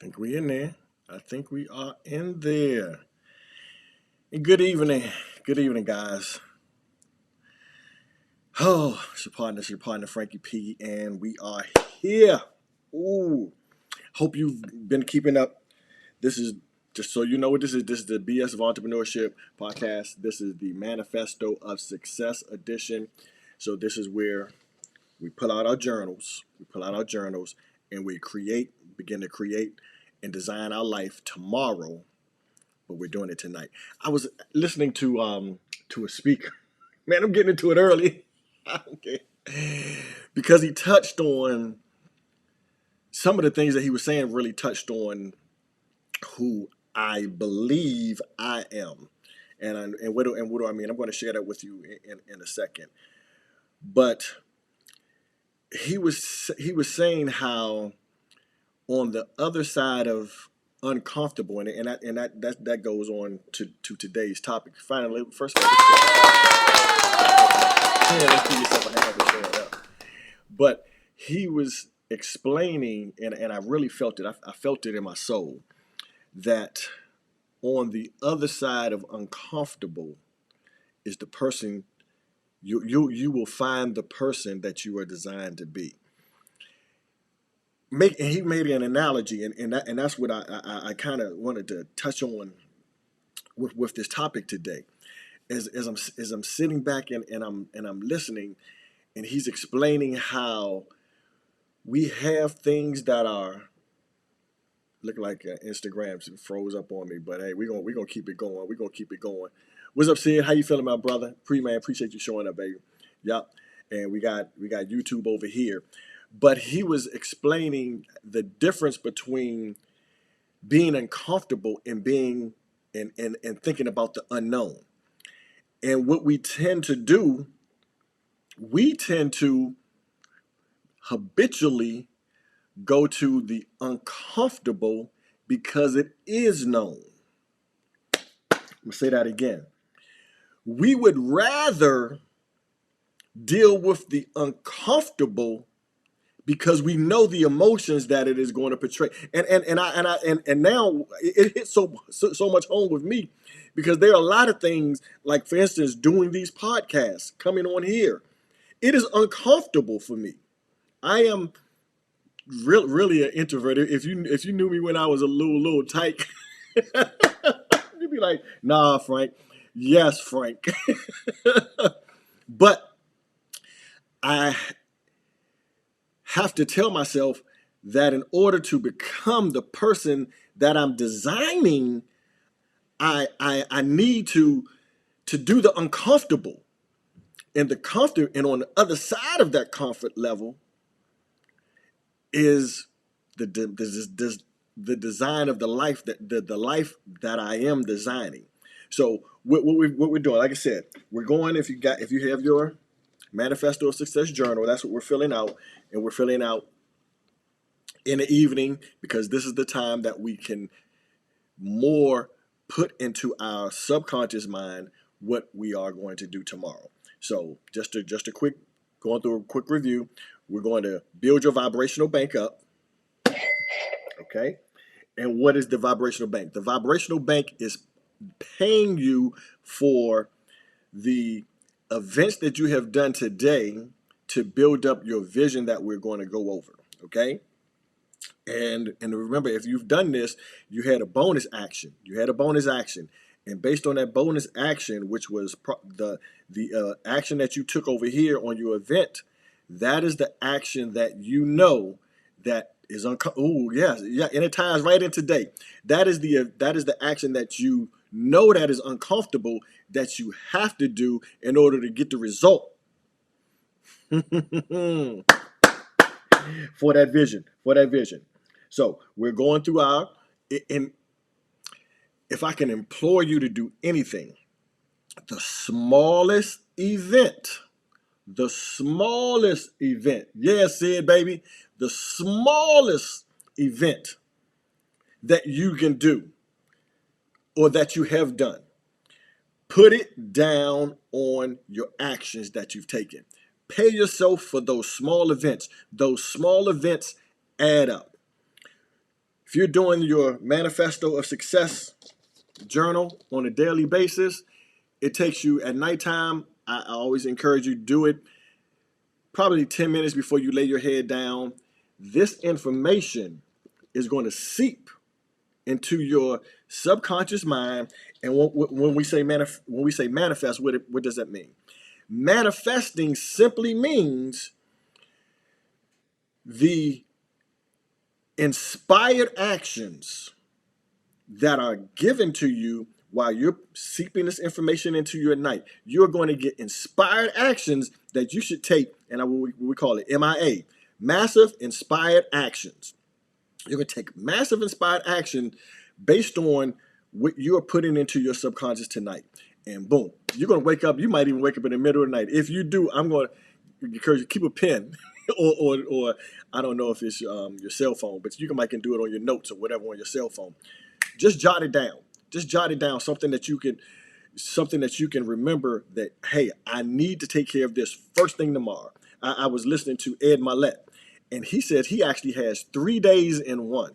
Think we in there. I think we are in there. And good evening. Good evening, guys. Oh, it's your partner Frankie P, and we are here. Ooh. Hope you've been keeping up. This is just so you know what this is. This is the BS of Entrepreneurship podcast. This is the Manifesto of Success edition. So this is where we pull out our journals. And we begin to create and design our life tomorrow, but we're doing it tonight. I was listening to a speaker. Man, I'm getting into it early. Okay. Because he touched on some of the things that he was saying, really touched on who I believe I am. And what do I mean? I'm going to share that with you in a second. But he was saying how on the other side of uncomfortable, and that goes on to today's topic. Finally, first of all, let's give yourself a hand for showing up. But he was explaining, and I really felt it. I felt it in my soul that on the other side of uncomfortable is the person you will find the person that you are designed to be. He made an analogy, and that's what I kind of wanted to touch on with this topic today. As I'm sitting back and I'm listening, and he's explaining how we have things that are look like Instagram froze up on me, but hey, we're gonna keep it going. We're gonna keep it going. What's up, Sid? How you feeling, my brother? Man, appreciate you showing up, baby. Yep. And we got YouTube over here. But he was explaining the difference between being uncomfortable and being and thinking about the unknown. And what we tend to do, we tend to habitually go to the uncomfortable because it is known. I'm gonna say that again. We would rather deal with the uncomfortable because we know the emotions that it is going to portray. And now it hits so much home with me because there are a lot of things, like for instance, doing these podcasts, coming on here. It is uncomfortable for me. I am really an introvert. If you knew me when I was a little tight, you'd be like, nah, Frank. Yes, Frank. But I have to tell myself that in order to become the person that I'm designing, I need to do the uncomfortable. And the comfort, and on the other side of that comfort level is the design of the life the life that I am designing. So what we're doing, like I said, we're going. If you have your Manifesto of Success journal, that's what we're filling out, and we're filling out in the evening because this is the time that we can more put into our subconscious mind what we are going to do tomorrow. So just a quick going through a quick review. We're going to build your vibrational bank up. Okay. And what is the vibrational bank? The vibrational bank is paying you for the events that you have done today to build up your vision that we're going to go over. Okay. And remember, if you've done this, you had a bonus action. And based on that bonus action, which was the action that you took over here on your event, that is the action that you know that is oh yeah, and it ties right in today. That is the action that you know that is uncomfortable that you have to do in order to get the result for that vision. So we're going through and if I can implore you to do anything, the smallest event, yeah, Sid, baby, the smallest event that you can do or that you have done, put it down on your actions that you've taken. Pay yourself for those small events. Those small events add up. If you're doing your Manifesto of Success journal on a daily basis, it takes you at nighttime. I always encourage you to do it probably 10 minutes before you lay your head down. This information is going to seep into your subconscious mind. And when we say manifest, what does that mean? Manifesting simply means the inspired actions that are given to you while you're seeping this information into you at night. You're going to get inspired actions that you should take, and we call it MIA, massive inspired actions. You're going to take massive inspired action based on what you're putting into your subconscious tonight. And boom, you're going to wake up. You might even wake up in the middle of the night. If you do, I'm going to encourage you to keep a pen or I don't know if it's your cell phone, but you can do it on your notes or whatever on your cell phone. Just jot it down. Just jot it down. Something that you can remember that, hey, I need to take care of this first thing tomorrow. I was listening to Ed Mylett, and he said he actually has 3 days in one.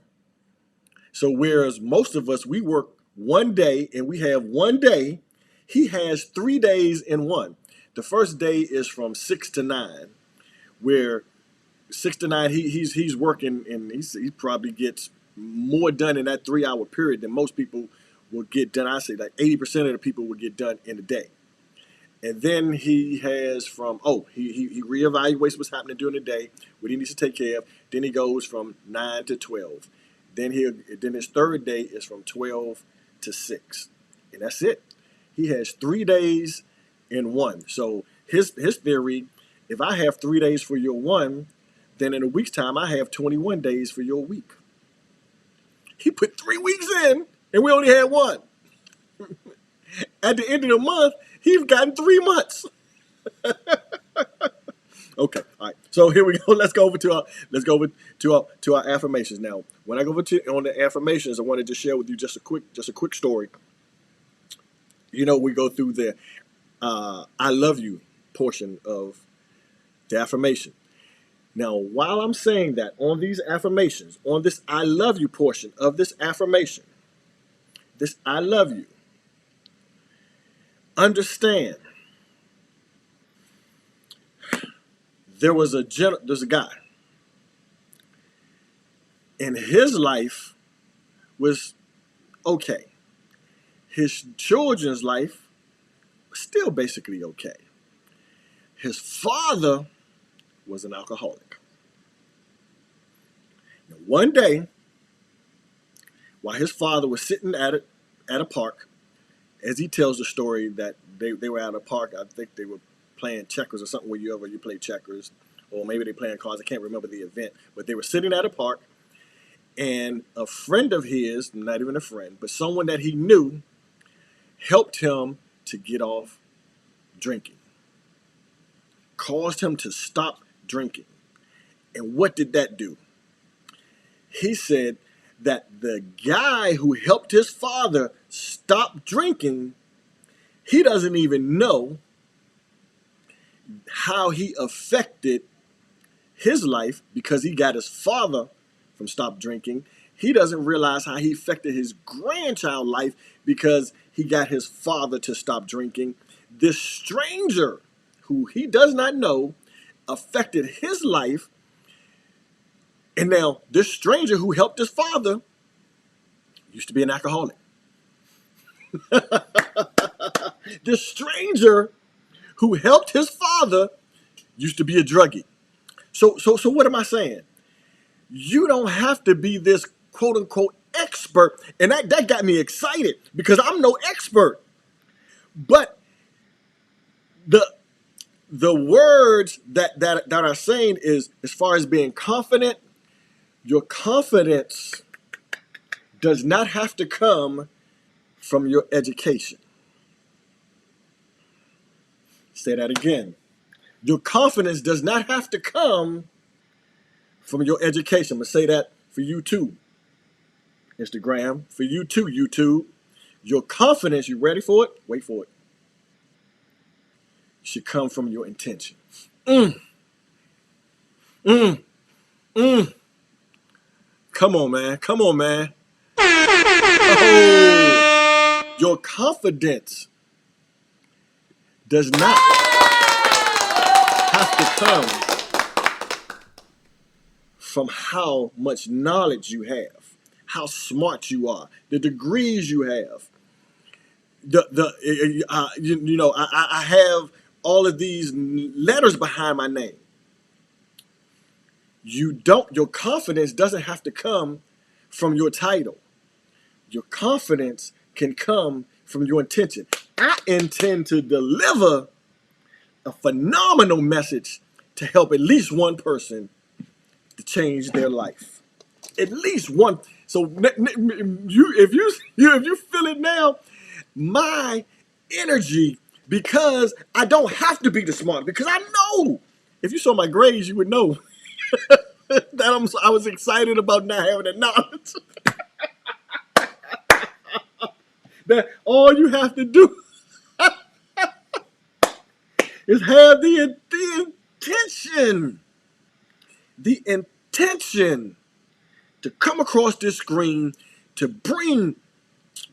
So whereas most of us, we work one day and we have one day, he has 3 days in one. The first day is from 6 to 9, where 6 to 9 he's working, and he probably gets more done in that 3 hour period than most people will get done. I say like 80% of the people will get done in a day. And then he has he reevaluates what's happening during the day, what he needs to take care of. Then he goes from 9 to 12. Then his third day is from 12 to 6. And that's it. He has 3 days in one. So his theory, if I have 3 days for your one, then in a week's time, I have 21 days for your week. He put 3 weeks in, and we only had one. At the end of the month, he's gotten 3 months. Okay, all right. So here we go. Let's go over to our affirmations. Now, when I go over on the affirmations, I wanted to share with you just a quick story. We go through the "I love you" portion of the affirmation. Now, while I'm saying that on these affirmations, on this "I love you" portion of this affirmation, this "I love you," understand there's a guy, and his life was okay. His children's life was still basically okay. His father was an alcoholic. Now, one day, while his father was sitting at a park, as he tells the story that they were at a park, I think they were playing checkers or something where you play checkers, or maybe they playing cards. I can't remember the event, but they were sitting at a park, and a friend of his, not even a friend, but someone that he knew, helped him to get off drinking, caused him to stop drinking. And what did that do? He said that the guy who helped his father stop drinking, he doesn't even know how he affected his life because he got his father from stop drinking. He doesn't realize how he affected his grandchild life because he got his father to stop drinking. This stranger who he does not know affected his life. And now this stranger who helped his father used to be an alcoholic. This stranger who helped his father used to be a druggie. So what am I saying? You don't have to be this quote unquote expert. And that got me excited because I'm no expert. But the words that are saying is, as far as being confident, your confidence does not have to come from your education. Say that again. Your confidence does not have to come from your education. I'm going to say that for you too, Instagram. For you too, YouTube. Your confidence, you ready for it? Wait for it. Should come from your intention. Come on, man. Come on, man. Oh, your confidence does not have to come from how much knowledge you have, how smart you are, the degrees you have. I have all of these letters behind my name. Your confidence doesn't have to come from your title. Your confidence can come from your intention. I intend to deliver a phenomenal message to help at least one person to change their life. At least one. So if you feel it now, my energy, because I don't have to be the smart, because I know if you saw my grades, you would know that I was excited about not having that knowledge. That all you have to do is have the intention to come across this screen to bring,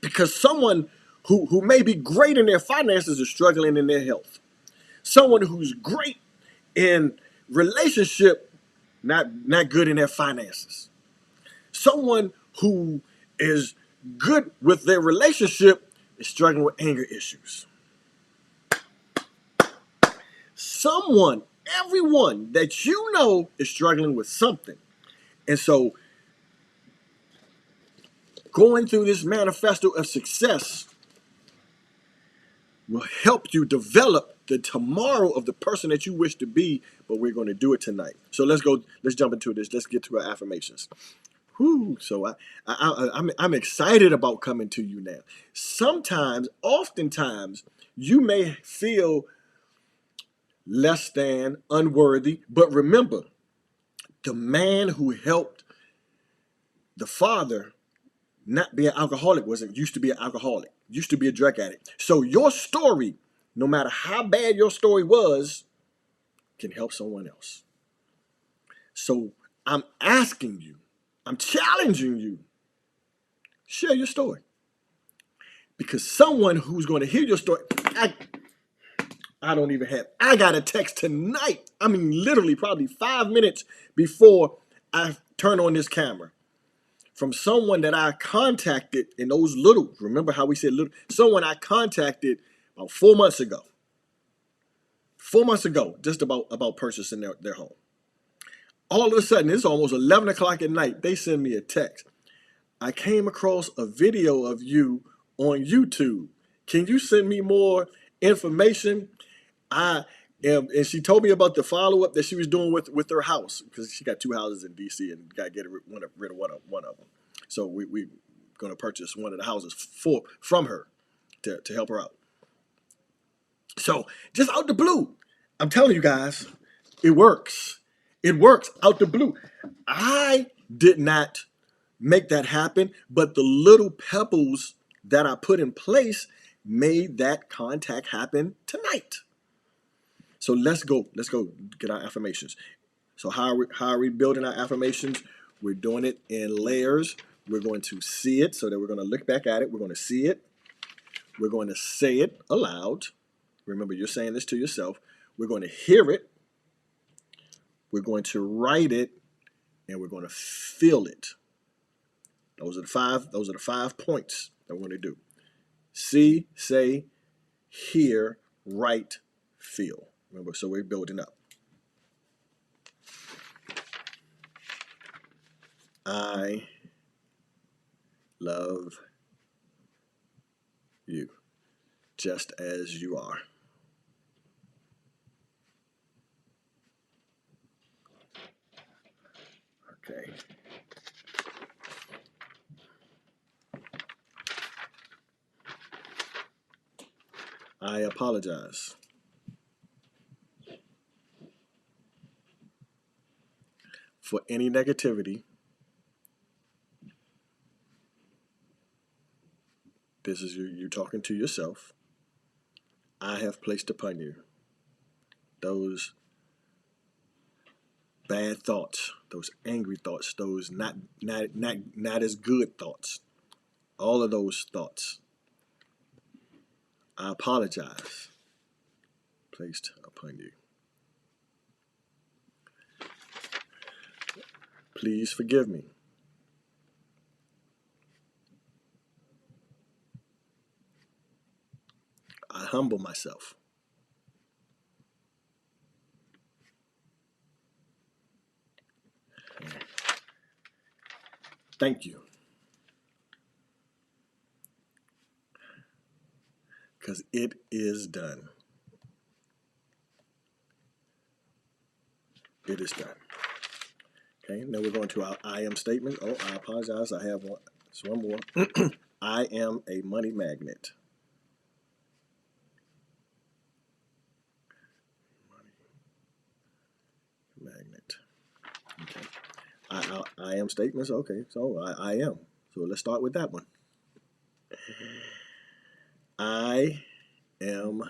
because someone who may be great in their finances is struggling in their health. Someone who's great in relationship, not good in their finances. Someone who is good with their relationship is struggling with anger issues. Everyone that you know is struggling with something. And so going through this manifesto of success will help you develop the tomorrow of the person that you wish to be, but we're going to do it tonight. So let's jump into this. Let's get to our affirmations. Whew, so I'm excited about coming to you now. Oftentimes, you may feel less than, unworthy, but remember, the man who helped the father not be an alcoholic used to be an alcoholic, used to be a drug addict. So your story, no matter how bad your story was, can help someone else. So I'm asking you, I'm challenging you, share your story. Because someone who's going to hear your story, I got a text tonight. I mean, literally probably 5 minutes before I turn on this camera, from someone that I contacted in those remember how we said little, someone I contacted about 4 months ago. 4 months ago, just about purchasing their home. All of a sudden, it's almost 11 o'clock at night, they send me a text. I came across a video of you on YouTube. Can you send me more information? And she told me about the follow-up that she was doing with her house, because she got 2 houses in DC and got to get rid of one of them. So we're going to purchase one of the houses from her to help her out. So just out the blue, I'm telling you guys, it works. It works out the blue. I did not make that happen, but the little pebbles that I put in place made that contact happen tonight. So let's go get our affirmations. So how are we building our affirmations? We're doing it in layers. We're going to see it, so that we're going to look back at it. We're going to see it. We're going to say it aloud. Remember, you're saying this to yourself. We're going to hear it. We're going to write it, and we're going to feel it. Those are the 5 points that we're going to do. See, say, hear, write, feel. Remember, so we're building up. I love you just as you are. Okay. I apologize for any negativity. This is you talking to yourself. I have placed upon you those bad thoughts, those angry thoughts, those not as good thoughts, all of those thoughts, I apologize, placed upon you. Please forgive me. I humble myself. Thank you. Because it is done. It is done. Okay, now we're going to our I am statement. Oh, I apologize. I have one. It's one more. I am a money magnet. Money magnet. Okay. I am statements. Okay, so I am. So let's start with that one. I am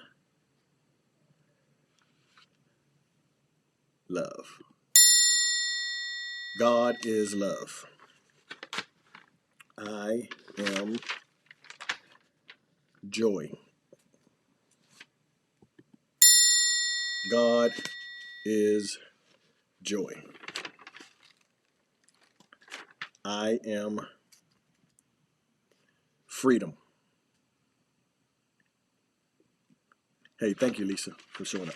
love. God is love. I am joy. God is joy. I am freedom. Hey, thank you, Lisa, for showing up.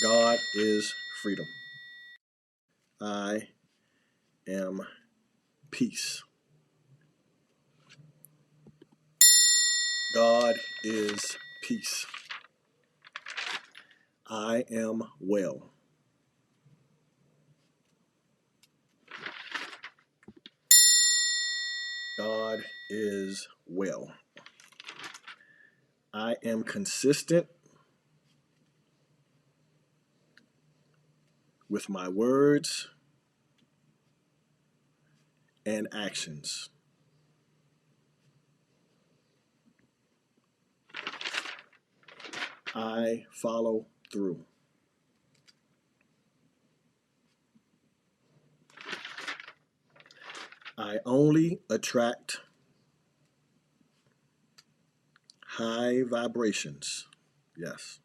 God is freedom. I am peace. God is peace. I am well. God is well. I am consistent with my words and actions. I follow through. I only attract high vibrations. Yes.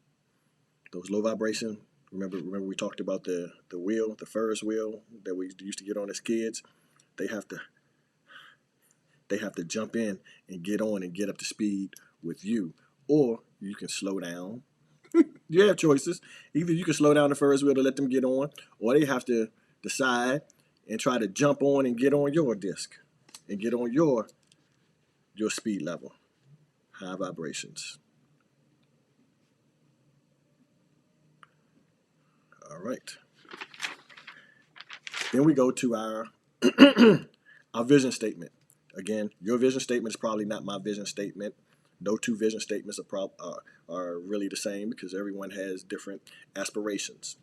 Those low vibration. Remember we talked about the wheel, the Ferris wheel that we used to get on as kids. They have to jump in and get on and get up to speed with you. Or you can slow down. You have choices. Either you can slow down the Ferris wheel to let them get on, or they have to decide and try to jump on and get on your disc and get on your speed level. High vibrations. All right. Then we go to our our vision statement. Again, your vision statement is probably not my vision statement. No two vision statements are really the same because everyone has different aspirations.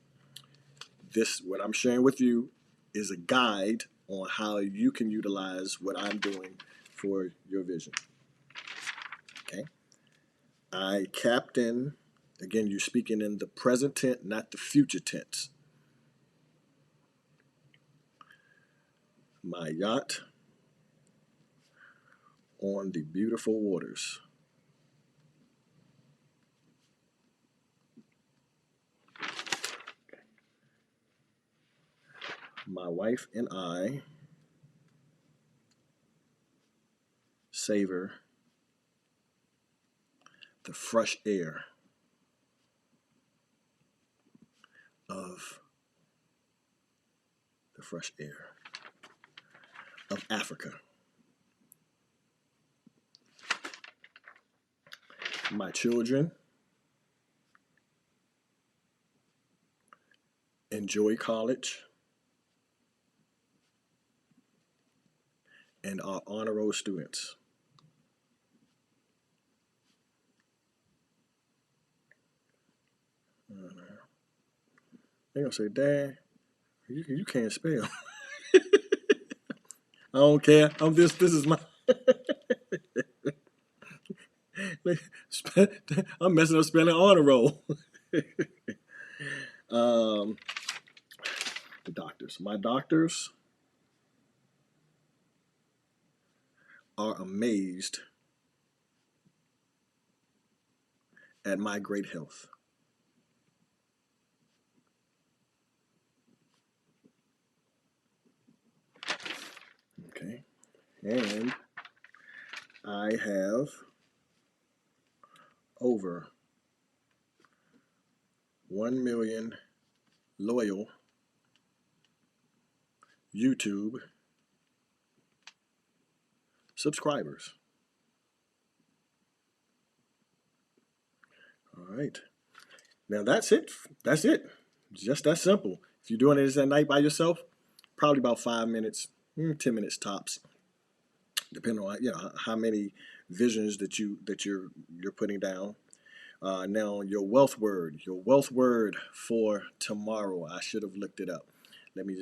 What I'm sharing with you is a guide on how you can utilize what I'm doing for your vision. Okay. I captain, again, you're speaking in the present tense, not the future tense. My yacht on the beautiful waters. My wife and I savor the fresh air of Africa. My children enjoy college and are honor roll students. They're gonna say, "Dad, you can't spell." I don't care. This is my. I'm messing up spelling honor roll. The doctors. My doctors are amazed at my great health. Okay. And I have over 1 million loyal YouTube subscribers. All right. Now that's it. That's it. Just that simple. If you're doing it at night by yourself, probably about 5 minutes, 10 minutes tops, depending on how many visions that you're putting down. Now your wealth word. Your wealth word for tomorrow. I should have looked it up. Let me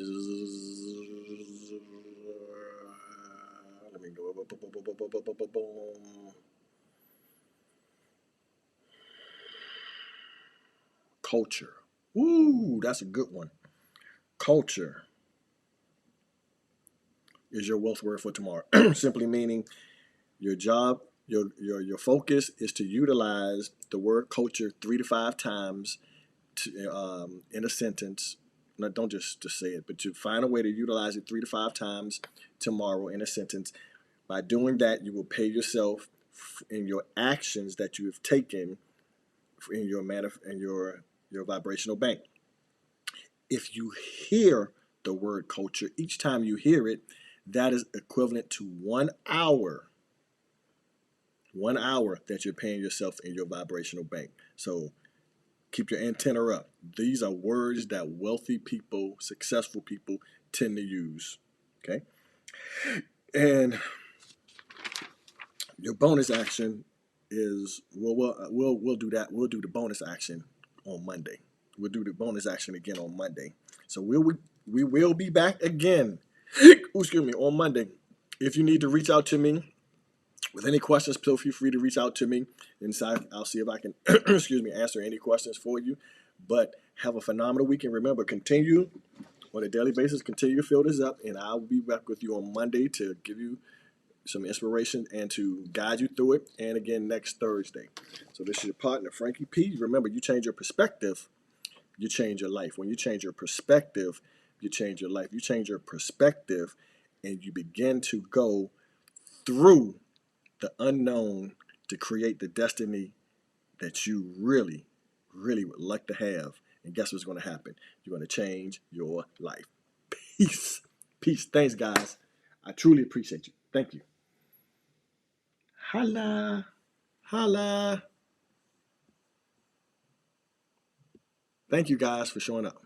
go. Culture. Ooh, that's a good one. Culture is your wealth word for tomorrow. Simply meaning your job, your focus is to utilize the word culture 3 to 5 times in a sentence. No, don't just say it, but to find a way to utilize it 3 to 5 times tomorrow in a sentence. By doing that, you will pay yourself in your actions that you have taken in your vibrational bank. If you hear the word culture, each time you hear it, that is equivalent to 1 hour. 1 hour that you're paying yourself in your vibrational bank. So keep your antenna up. These are words that wealthy people, successful people tend to use. Okay. And your bonus action is we'll do that. We'll do the bonus action on Monday. We'll do the bonus action again on Monday. So we will be back again. Excuse me, on Monday. If you need to reach out to me with any questions, feel free to reach out to me. Inside, I'll see if I can excuse me, answer any questions for you. But have a phenomenal weekend. Remember, continue on a daily basis. Continue to fill this up, and I'll be back with you on Monday to give you some inspiration and to guide you through it. And again, next Thursday. So this is your partner, Frankie P. Remember, you change your perspective, you change your life. When you change your perspective, you change your life. You change your perspective, and you begin to go through the unknown to create the destiny that you really, really would like to have. And guess what's going to happen? You're going to change your life. Peace. Peace. Thanks, guys. I truly appreciate you. Thank you. Holla. Holla. Thank you, guys, for showing up.